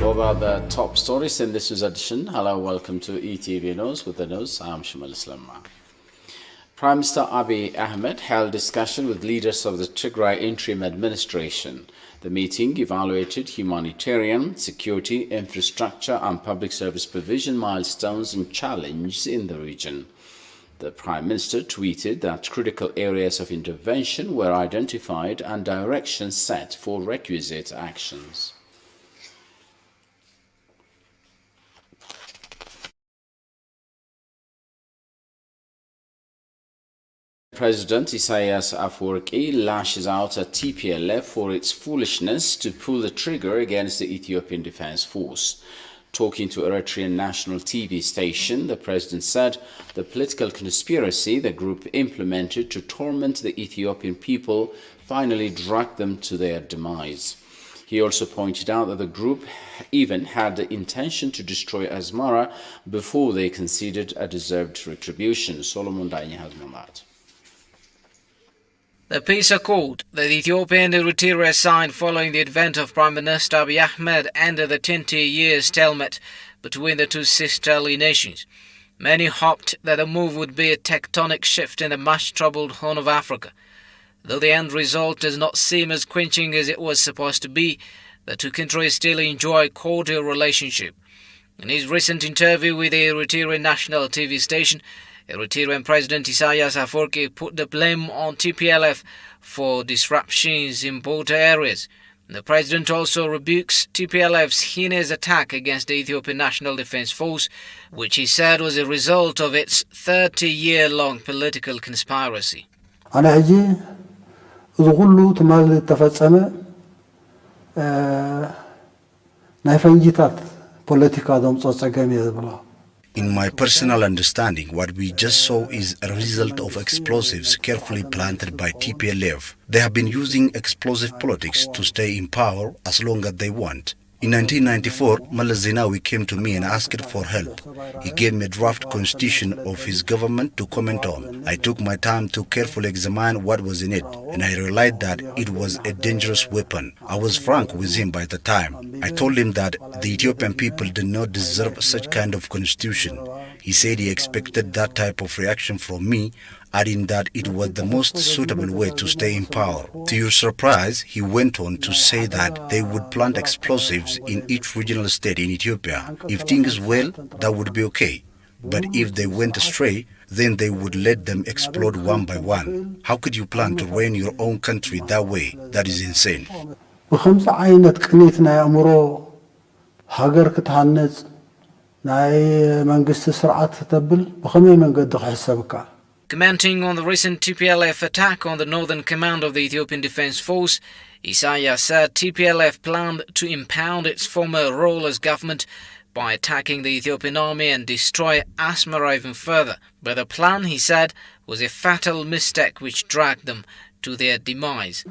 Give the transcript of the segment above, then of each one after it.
What about the top stories in this news edition? Hello, welcome to ETV News with the news. I'm Shamal Islamma. Prime Minister Abiy Ahmed held discussion with leaders of the Tigray interim administration. The meeting evaluated humanitarian, security, infrastructure and public service provision milestones and challenges in the region. The Prime Minister tweeted that critical areas of intervention were identified and directions set for requisite actions. President Isaias Afwerki lashes out at TPLF for its foolishness to pull the trigger against the Ethiopian Defense Force. Talking to Eritrean national TV station, the president said the political conspiracy the group implemented to torment the Ethiopian people finally dragged them to their demise. He also pointed out that the group even had the intention to destroy Asmara before they considered a deserved retribution. Solomon Daini has more on that. The peace accord that Ethiopia and Eritrea signed following the advent of Prime Minister Abiy Ahmed ended the 20-year stalemate between the two sisterly nations. Many hoped that the move would be a tectonic shift in the much-troubled Horn of Africa. Though the end result does not seem as quenching as it was supposed to be, the two countries still enjoy a cordial relationship. In his recent interview with the Eritrean national TV station, Eritrean President Isaias Afwerki put the blame on TPLF for disruptions in border areas. The president also rebukes TPLF's heinous attack against the Ethiopian National Defense Force, which he said was a result of its 30-year-long political conspiracy. In my personal understanding, what we just saw is a result of explosives carefully planted by TPLF. They have been using explosive politics to stay in power as long as they want. In 1994, Meles Zenawi came to me and asked for help. He gave me a draft constitution of his government to comment on. I took my time to carefully examine what was in it, and I realized that it was a dangerous weapon. I was frank with him by the time. I told him that the Ethiopian people did not deserve such kind of constitution. He said he expected that type of reaction from me, adding that it was the most suitable way to stay in power. To your surprise, he went on to say that they would plant explosives in each regional state in Ethiopia. If things well, that would be okay. But if they went astray, then they would let them explode one by one. How could you plan to run your own country that way? That is insane. Commenting on the recent TPLF attack on the northern command of the Ethiopian Defense Force, Isaias said TPLF planned to impound its former role as government by attacking the Ethiopian army and destroy Asmara even further. But the plan, he said, was a fatal mistake which dragged them to their demise.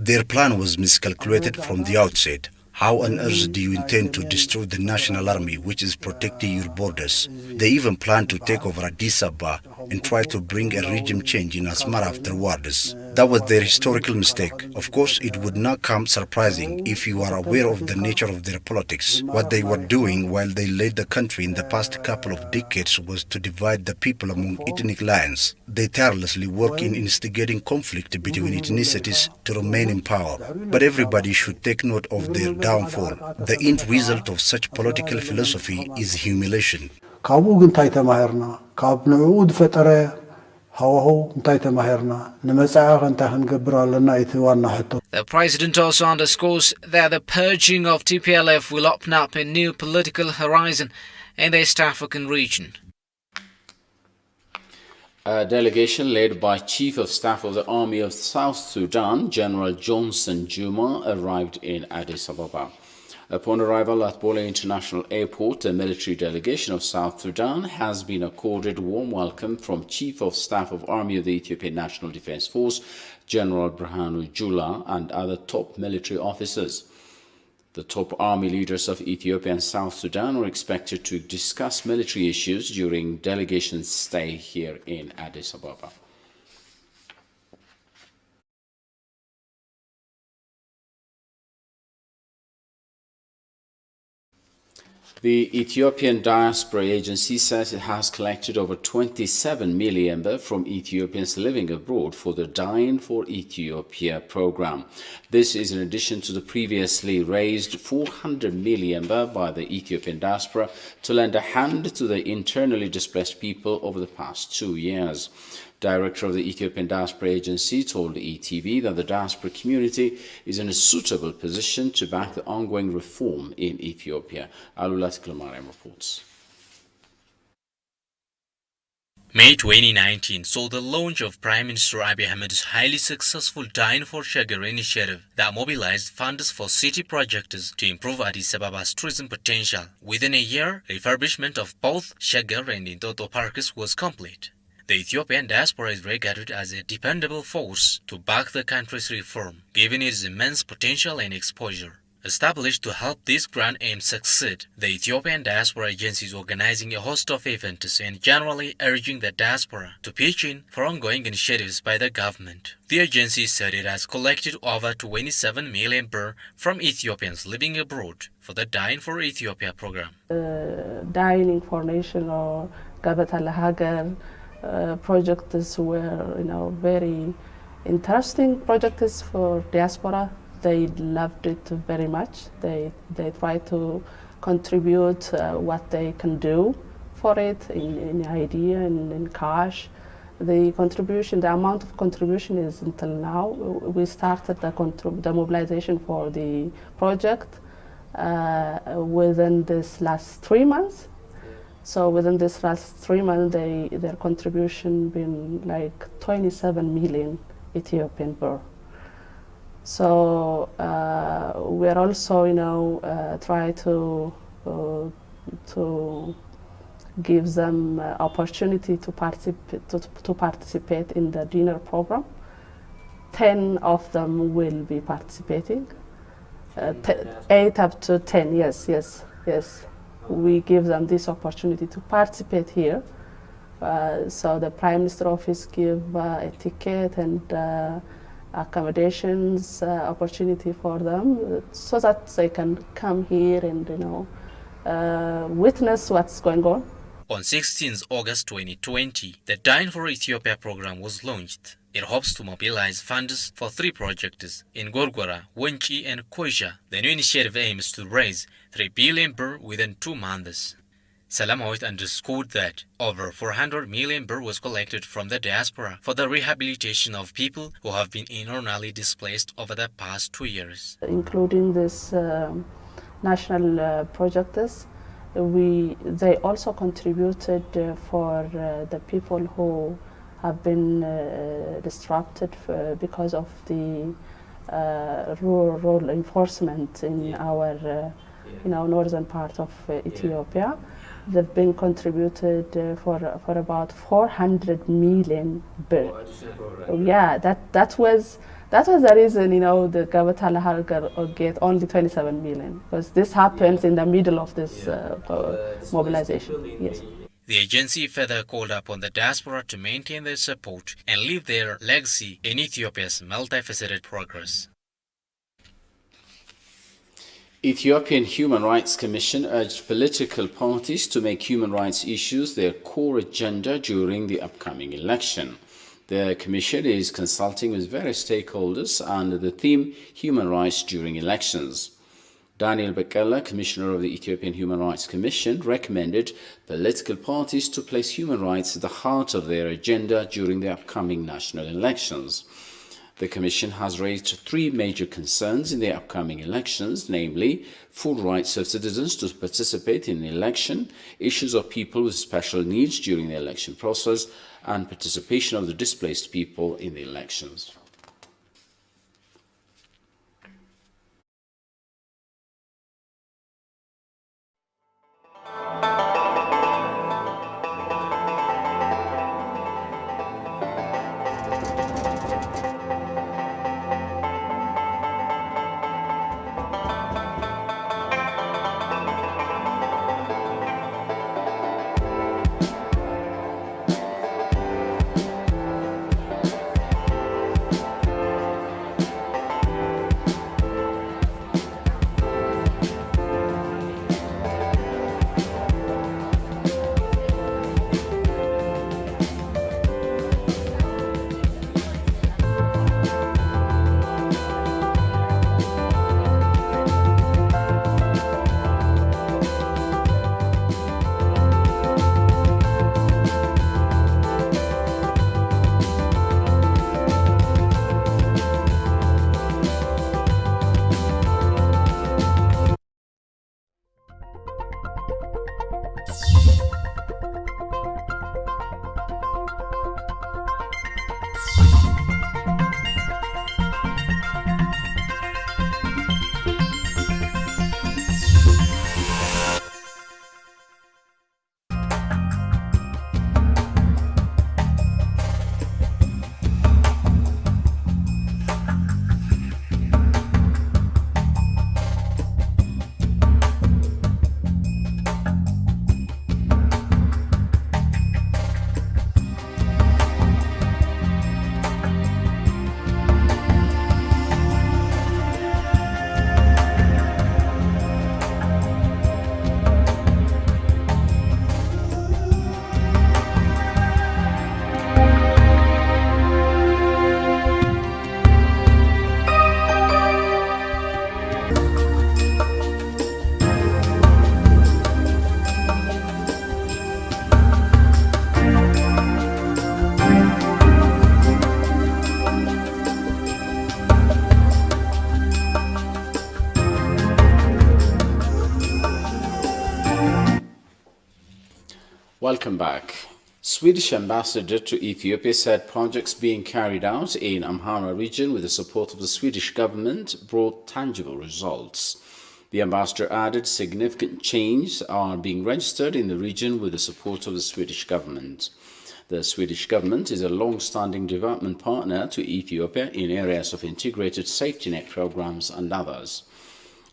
Their plan was miscalculated from the outset. How on earth do you intend to destroy the national army which is protecting your borders? They even plan to take over Addis Ababa and try to bring a regime change in Asmara afterwards. That was their historical mistake. Of course, it would not come surprising if you are aware of the nature of their politics. What they were doing while they led the country in the past couple of decades was to divide the people among ethnic lines. They tirelessly work in instigating conflict between ethnicities to remain in power. But everybody should take note of their downfall. The end result of such political philosophy is humiliation. The president also underscores that the purging of TPLF will open up a new political horizon in the East African region. A delegation led by Chief of Staff of the Army of South Sudan, General Johnson Juma, arrived in Addis Ababa. Upon arrival at Bole International Airport, a military delegation of South Sudan has been accorded warm welcome from Chief of Staff of Army of the Ethiopian National Defense Force, General Birhanu Jula, and other top military officers. The top army leaders of Ethiopia and South Sudan are expected to discuss military issues during delegation's stay here in Addis Ababa. The Ethiopian Diaspora Agency says it has collected over 27 million baht from Ethiopians living abroad for the Dying for Ethiopia program. This is in addition to the previously raised 400 million baht by the Ethiopian diaspora to lend a hand to the internally displaced people over the past 2 years. Director of the Ethiopian Diaspora Agency told ETV that the diaspora community is in a suitable position to back the ongoing reform in Ethiopia. Alulat Klamaram reports. May 2019 saw the launch of Prime Minister Abiy Ahmed's highly successful Dine for Shagar initiative that mobilized funds for city projects to improve Addis Ababa's tourism potential. Within a year, refurbishment of both Shagar and Intoto parks was complete. The Ethiopian diaspora is regarded as a dependable force to back the country's reform, given its immense potential and exposure. Established to help this grand aim succeed, the Ethiopian Diaspora Agency is organizing a host of events and generally urging the diaspora to pitch in for ongoing initiatives by the government. The agency said it has collected over 27 million birr from Ethiopians living abroad for the Dying for Ethiopia program. Dying for Nation or Gabata Lahagar projects were, very interesting projects for diaspora. They loved it very much. They try to contribute what they can do for it in idea and in cash. The amount of contribution is until now. We started the mobilization for the project within this last 3 months. So within this last 3 months, their contribution been like 27 million Ethiopian birr. So we're also, try to give them opportunity to participate in the dinner program. 10 of them will be participating. 8 up to 10. Yes. We give them this opportunity to participate here. So the Prime Minister Office give a ticket and accommodations opportunity for them so that they can come here and witness what's going on. On 16 August 2020, the Dying for Ethiopia program was launched. It hopes to mobilize funds for 3 projects in Gorgora, Wenchi and Koisha. The new initiative aims to raise 3 billion birr within 2 months. Salamawit underscored that over 400 million birr was collected from the diaspora for the rehabilitation of people who have been internally displaced over the past 2 years. Including this national projects, they also contributed for the people who have been disrupted because of the rural enforcement in our northern part of Ethiopia. They've been contributed for about 400 million birr. Yeah, that was the reason the Gabata Lahagar get only 27 million, because this happens in the middle of this mobilization. Yes. The agency further called upon the diaspora to maintain their support and leave their legacy in Ethiopia's multifaceted progress. Ethiopian Human Rights Commission urged political parties to make human rights issues their core agenda during the upcoming election. The Commission is consulting with various stakeholders under the theme Human Rights During Elections. Daniel Bekele, Commissioner of the Ethiopian Human Rights Commission, recommended political parties to place human rights at the heart of their agenda during the upcoming national elections. The Commission has raised 3 major concerns in the upcoming elections, namely full rights of citizens to participate in the election, issues of people with special needs during the election process, and participation of the displaced people in the elections. Swedish ambassador to Ethiopia said projects being carried out in Amhara region with the support of the Swedish government brought tangible results. The ambassador added significant changes are being registered in the region with the support of the Swedish government. The Swedish government is a long-standing development partner to Ethiopia in areas of integrated safety net programs and others.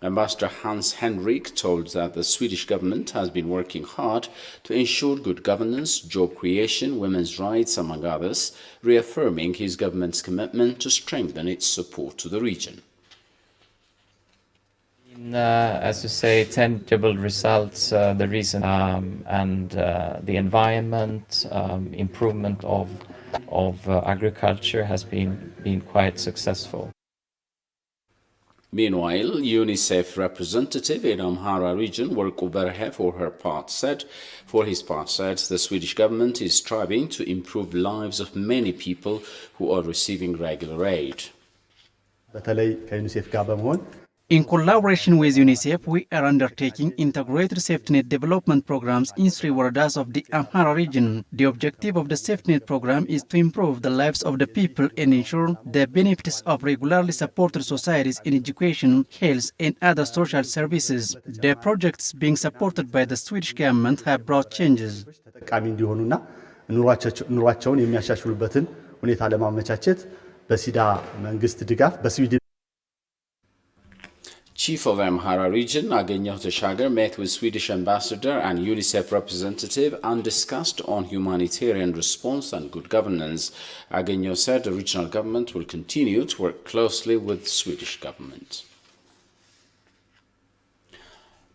Ambassador Hans Henrik told that the Swedish government has been working hard to ensure good governance, job creation, women's rights, among others, reaffirming his government's commitment to strengthen its support to the region. As you say, tangible results, the reason and the environment, improvement of agriculture has been quite successful. Meanwhile, UNICEF representative in Amhara region, Worko Berhe, for his part said, the Swedish government is striving to improve lives of many people who are receiving regular aid. In collaboration with UNICEF, we are undertaking integrated safety net development programs in 3 waradas of the Amhara region. The objective of the safety net program is to improve the lives of the people and ensure the benefits of regularly supported societies in education, health, and other social services. The projects being supported by the Swedish government have brought changes. Chief of Amhara region, Agenyo Teshagar, met with Swedish ambassador and UNICEF representative and discussed on humanitarian response and good governance. Agenyo said the regional government will continue to work closely with the Swedish government.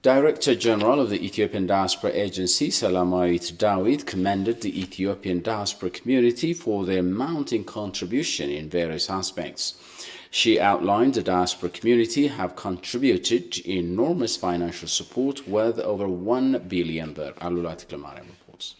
Director General of the Ethiopian Diaspora Agency, Salamawit Dawit, commended the Ethiopian diaspora community for their mounting contribution in various aspects. She outlined the diaspora community have contributed enormous financial support worth over 1 billion birr. Alula Tiklamariam reports.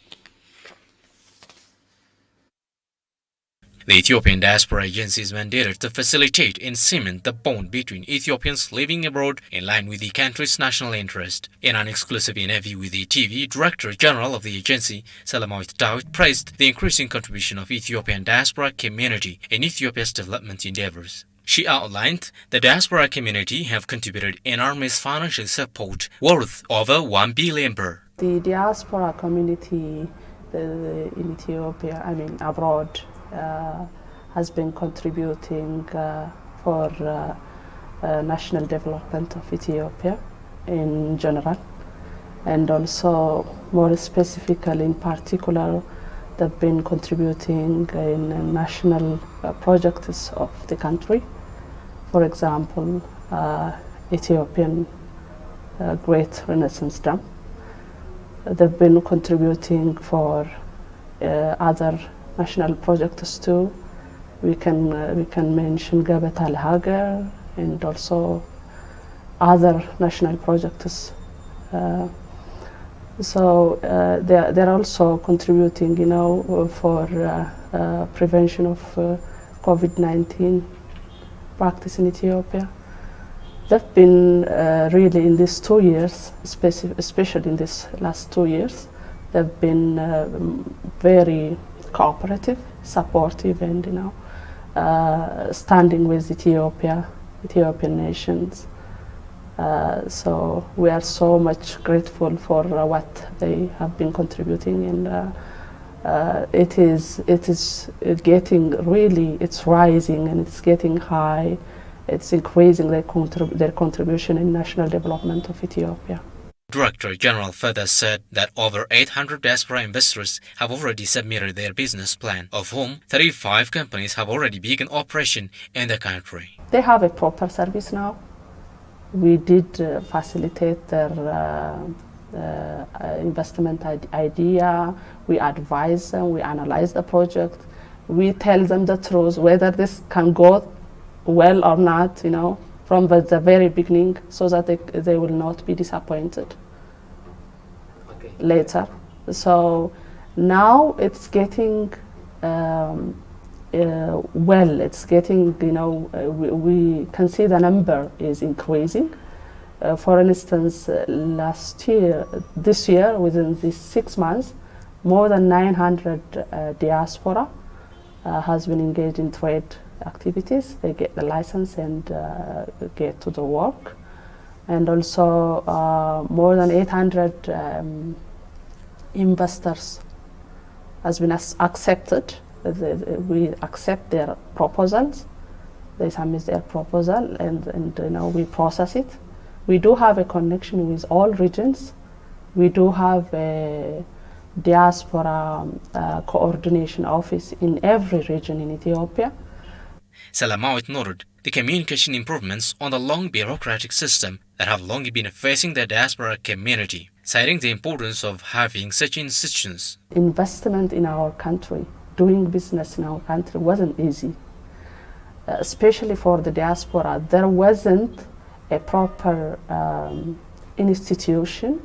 The Ethiopian Diaspora Agency is mandated to facilitate and cement the bond between Ethiopians living abroad in line with the country's national interest. In an exclusive interview with the TV, Director General of the agency, Salamawit Dawit, praised the increasing contribution of Ethiopian diaspora community in Ethiopia's development endeavors. She outlined the diaspora community have contributed enormous financial support worth over 1 billion birr. The diaspora community in Ethiopia, abroad, has been contributing for national development of Ethiopia in general, and also more specifically in particular they've been contributing in national projects of the country. For example, Ethiopian Great Renaissance Dam. They've been contributing for other national projects too. We can mention Gabata al-Hagar and also other national projects. So they're also contributing, for prevention of COVID-19 practice in Ethiopia. They've been really in these 2 years, especially in these last 2 years, they've been very cooperative, supportive, and standing with Ethiopian nations. So we are so much grateful for what they have been contributing, and it is getting really, it's rising and it's getting high. It's increasing their contribution in national development of Ethiopia. Director General further said that over 800 diaspora investors have already submitted their business plan, of whom 35 companies have already begun operation in the country. They have a proper service now. We did facilitate their investment idea. We advise them, we analyze the project. We tell them the truth, whether this can go well or not, from the very beginning, so that they will not be disappointed later. So now it's getting well, it's getting, we can see the number is increasing. For instance, this year, within these 6 months, more than 900 diaspora has been engaged in trade activities. They get the license and get to the work. And also more than 800 investors has been accepted. We accept their proposals. They submit their proposal and we process it. We do have a connection with all regions. We do have a diaspora coordination office in every region in Ethiopia. Salamawit noted the communication improvements on the long bureaucratic system that have long been facing the diaspora community, citing the importance of having such institutions. Investment in our country, doing business in our country wasn't easy, especially for the diaspora. There wasn't a proper institution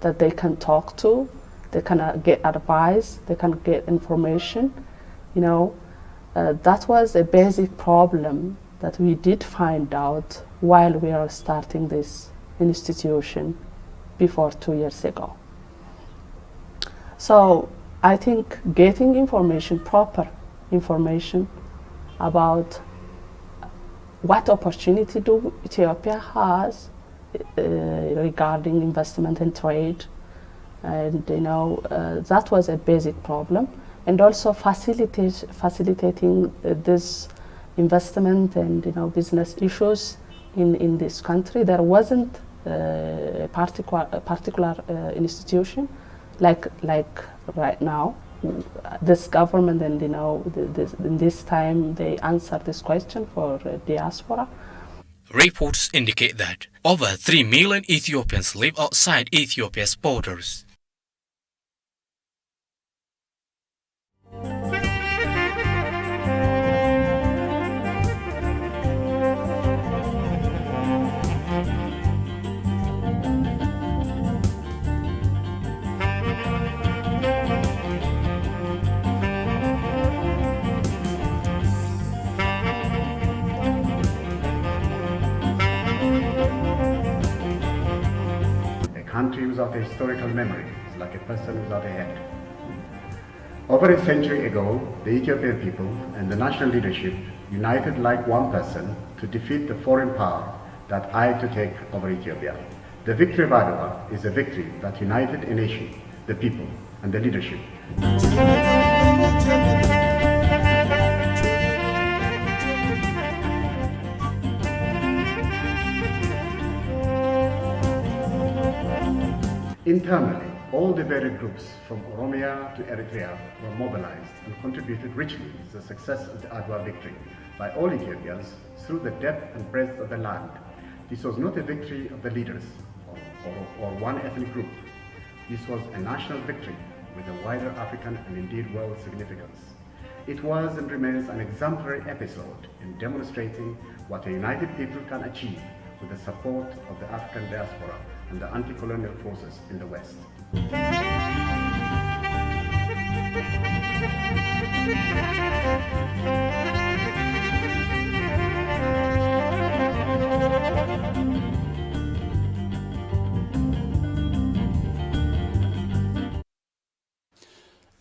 that they can talk to, they can get advice, they can get information. That was a basic problem that we did find out while we are starting this institution before 2 years ago. So I think getting information, proper information about what opportunity do Ethiopia has regarding investment and trade, and that was a basic problem. And also facilitating this investment and business issues in this country. There wasn't a particular institution like right now. This government and in this time they answer this question for diaspora. Reports indicate that over 3 million Ethiopians live outside Ethiopia's borders. A country without a historical memory is like a person without a head. Over a century ago, the Ethiopian people and the national leadership united like one person to defeat the foreign power that eyed to take over Ethiopia. The victory of Adwa is a victory that united a nation, the people, and the leadership. Internally, all the varied groups from Oromia to Eritrea were mobilized and contributed richly to the success of the Adwa victory by all Ethiopians through the depth and breadth of the land. This was not a victory of the leaders or one ethnic group. This was a national victory with a wider African and indeed world significance. It was and remains an exemplary episode in demonstrating what a united people can achieve with the support of the African diaspora and the anti-colonial forces in the West.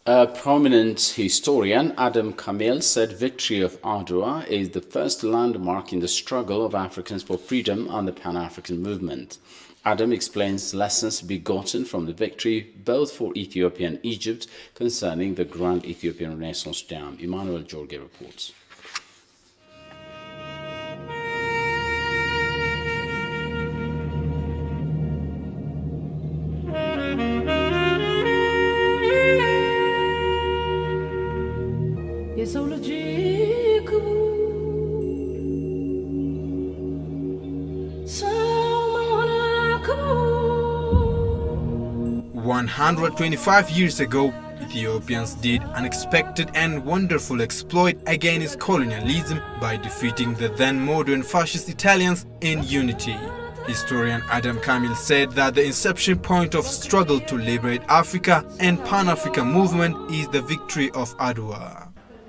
A prominent historian, Adam Kamel, said victory of Adwa is the first landmark in the struggle of Africans for freedom and the Pan-African movement. Adam explains lessons begotten from the victory both for Ethiopia and Egypt concerning the Grand Ethiopian Renaissance Dam. Emmanuel Jorge reports. የሰው ልጅ 125 years ago, Ethiopians did unexpected and wonderful exploit against colonialism by defeating the then modern fascist Italians in unity. Historian Adam Kamel said that the inception point of struggle to liberate Africa and Pan-African movement is the victory of Adwa.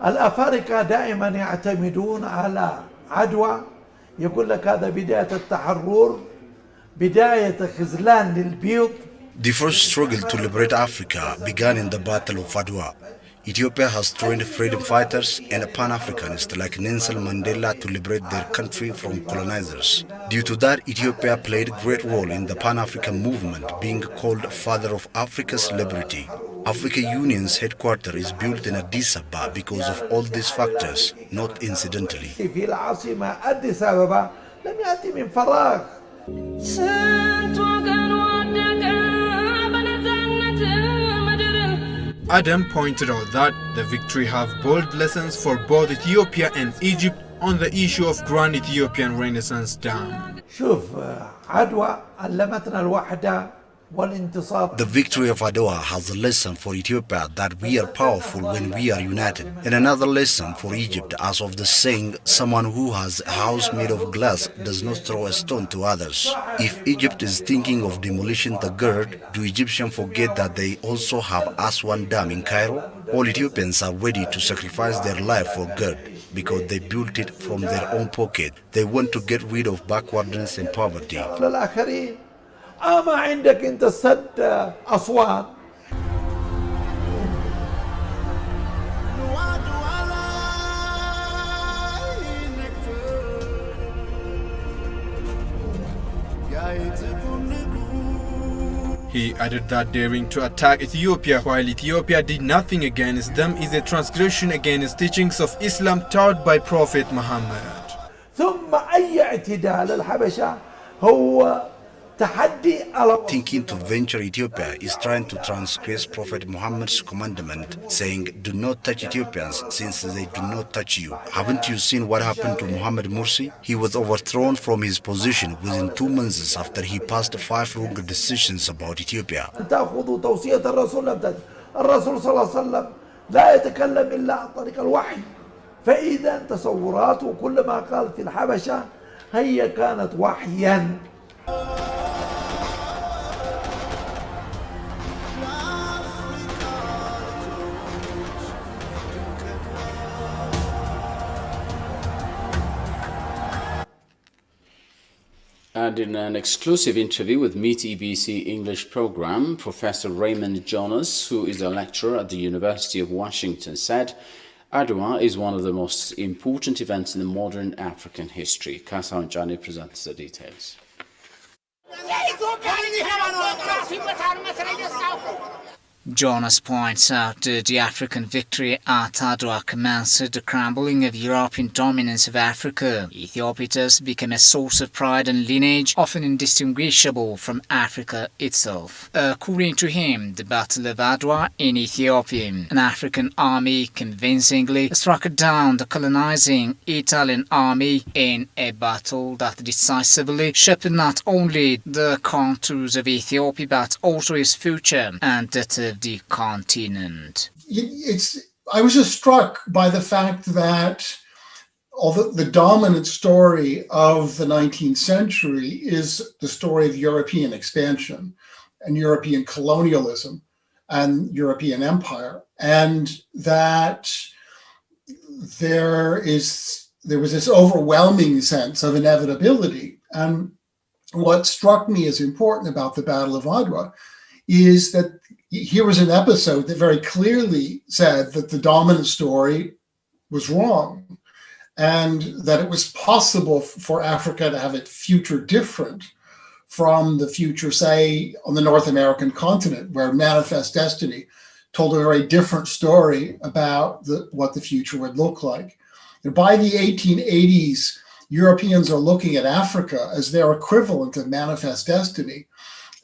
الأفارقة دائما يعتمدون على عدوى، يقول لك هذا بداية التحرر، بداية خذلان للبيض The first struggle to liberate Africa began in the Battle of Adwa. Ethiopia has trained freedom fighters and Pan-Africanists like Nelson Mandela to liberate their country from colonizers. Due to that, Ethiopia played a great role in the Pan-African movement, being called Father of Africa's Liberty. African Union's headquarters is built in Addis Ababa because of all these factors, not incidentally. في العاصمة أديس أبابا لم يأتي من فراغ. Adam pointed out that the victory have bold lessons for both Ethiopia and Egypt on the issue of Grand Ethiopian Renaissance Dam. شوف عدوى علمتنا الوحدة والانتصار. The victory of Adwa has a lesson for Ethiopia that we are powerful when we are united, and another lesson for Egypt as of the saying, someone who has a house made of glass does not throw a stone to others. If Egypt is thinking of demolishing the GERD, do Egyptians forget that they also have Aswan Dam in Cairo? All Ethiopians are ready to sacrifice their life for GERD because they built it from their own pocket. They want to get rid of backwardness and poverty. ما عندك انت سد أسوان. He added that daring to attack Ethiopia while Ethiopia did nothing against them is a transgression against teachings of Islam taught by Prophet Muhammad. ثم أي اعتداء للحبشة هو Thinking to venture Ethiopia is trying to transgress Prophet Muhammad's commandment, saying, do not touch Ethiopians since they do not touch you. Haven't you seen what happened to Muhammad Mursi? He was overthrown from his position within 2 months after he passed 5 wrong decisions about Ethiopia. تأخذوا توصية الرسول صلى الله عليه وسلم لا يتكلم إلا عن طريق الوحي. فإذا تصورات وكل ما قال في الحبشة هي كانت وحيا. And in an exclusive interview with Meet EBC English program, Professor Raymond Jonas, who is a lecturer at the University of Washington, said, Adwa is one of the most important events in the modern African history. Kasan Jani presents the details. Jonas points out that the African victory at Adwa commenced the crumbling of European dominance of Africa. Ethiopia thus became a source of pride and lineage, often indistinguishable from Africa itself. According to him, the Battle of Adwa in Ethiopia, an African army convincingly struck down the colonizing Italian army in a battle that decisively shaped not only the contours of Ethiopia but also its future and that of the continent. I was just struck by the fact that although the dominant story of the 19th century is the story of European expansion and European colonialism and European empire, and that there was this overwhelming sense of inevitability. And what struck me as important about the Battle of Adwa is that here was an episode that very clearly said that the dominant story was wrong and that it was possible for Africa to have a future different from the future, say, on the North American continent, where Manifest Destiny told a very different story about what the future would look like. And by the 1880s, Europeans are looking at Africa as their equivalent of Manifest Destiny,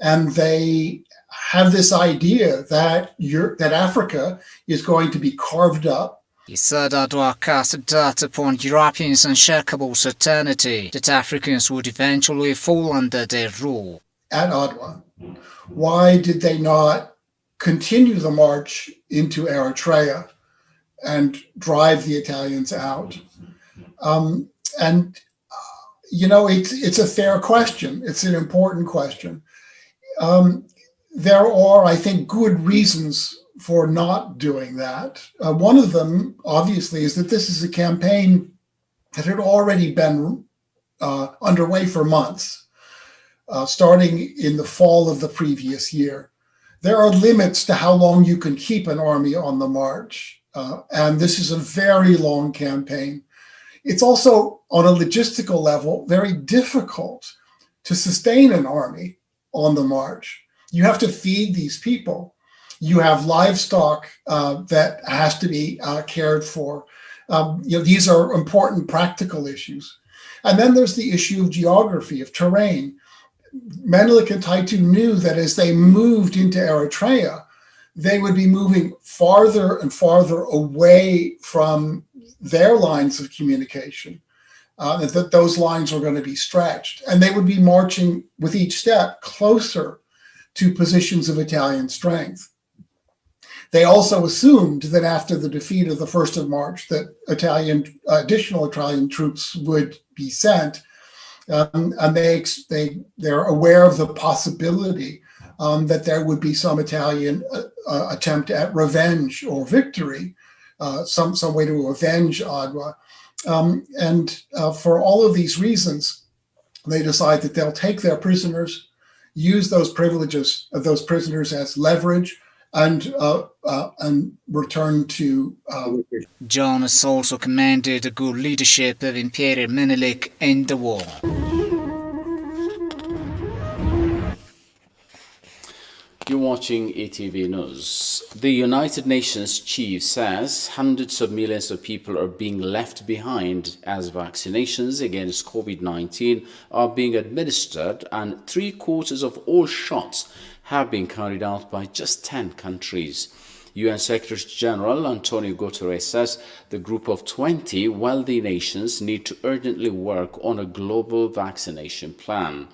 and they have this idea that Africa is going to be carved up. He said Adwa cast doubt upon Europeans' unshakable certainty that Africans would eventually fall under their rule. At Adwa, why did they not continue the march into Eritrea and drive the Italians out? It's a fair question. It's an important question. There are, I think, good reasons for not doing that. One of them, obviously, is that this is a campaign that had already been underway for months. starting in the fall of the previous year. There are limits to how long you can keep an army on the march, and this is a very long campaign. It's also, on a logistical level, very difficult to sustain an army on the march. You have to feed these people. You have livestock that has to be cared for. These are important practical issues. And then there's the issue of geography, of terrain. Menelik and Taitu knew that as they moved into Eritrea, they would be moving farther and farther away from their lines of communication, that those lines were going to be stretched. And they would be marching with each step closer to positions of Italian strength. They also assumed that after the defeat of the 1st of March, that additional Italian troops would be sent. And they're aware of the possibility that there would be some Italian attempt at revenge or victory, some way to avenge Adwa. For all of these reasons, they decide that they'll take their prisoners, use those privileges of those prisoners as leverage, and return to. Jonas also commended the good leadership of Imperial Menelik in the war. You're watching ETV News. The United Nations chief says hundreds of millions of people are being left behind as vaccinations against COVID-19 are being administered, and 3/4 of all shots have been carried out by just 10 countries. UN Secretary General Antonio Guterres says the group of 20 wealthy nations need to urgently work on a global vaccination plan.